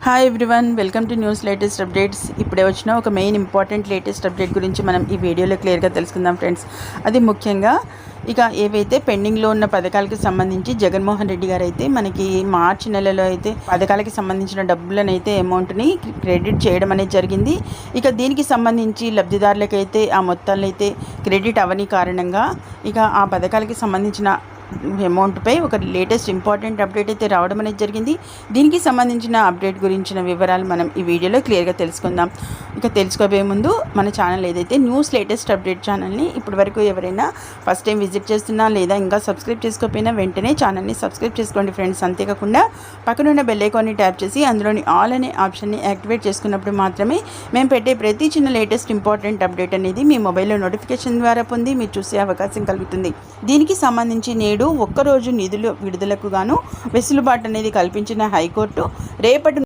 Hi everyone, welcome to news latest updates. ఇప్పుడే వచ్చిన ఒక మెయిన్ ఇంపార్టెంట్ లేటెస్ట్ అప్డేట్ గురించి మనం ఈ వీడియోలో క్లియర్గా తెలుసుకుందాం ఫ్రెండ్స్. అది ముఖ్యంగా ఇక ఏవైతే పెండింగ్లో ఉన్న పథకాలకు సంబంధించి జగన్మోహన్ రెడ్డి గారు అయితే మనకి మార్చి నెలలో అయితే పథకాలకి సంబంధించిన డబ్బులను అయితే అమౌంట్ని క్రెడిట్ చేయడం అనేది జరిగింది. ఇక దీనికి సంబంధించి లబ్ధిదారులకైతే ఆ మొత్తాలను అయితే క్రెడిట్ అవని కారణంగా ఇక ఆ పథకాలకి సంబంధించిన అమౌంట్పై ఒక లేటెస్ట్ ఇంపార్టెంట్ అప్డేట్ అయితే రావడం అనేది జరిగింది. దీనికి సంబంధించిన అప్డేట్ గురించిన వివరాలు మనం ఈ వీడియోలో క్లియర్గా తెలుసుకుందాం. ఇక తెలుసుకోబోయే ముందు మన ఛానల్ ఏదైతే న్యూస్ లేటెస్ట్ అప్డేట్ ఛానల్ని ఇప్పటి వరకు ఎవరైనా ఫస్ట్ టైం విజిట్ చేస్తున్నా లేదా ఇంకా సబ్స్క్రైబ్ చేసుకోకపోయినా వెంటనే ఛానల్ని సబ్స్క్రైబ్ చేసుకోండి ఫ్రెండ్స్. అంతేకాకుండా పక్కనున్న బెల్ ఐకాన్ని ట్యాప్ చేసి అందులోని ఆల్ అనే ఆప్షన్ని యాక్టివేట్ చేసుకున్నప్పుడు మాత్రమే మేము పెట్టే ప్రతి చిన్న లేటెస్ట్ ఇంపార్టెంట్ అప్డేట్ అనేది మీ మొబైల్లో నోటిఫికేషన్ ద్వారా పొంది మీరు చూసే అవకాశం కలుగుతుంది. దీనికి సంబంధించి నేడు ఒక్కరోజు నిధుల విడుదలకు గాను వెసులుబాటు అనేది కల్పించిన హైకోర్టు రేపటి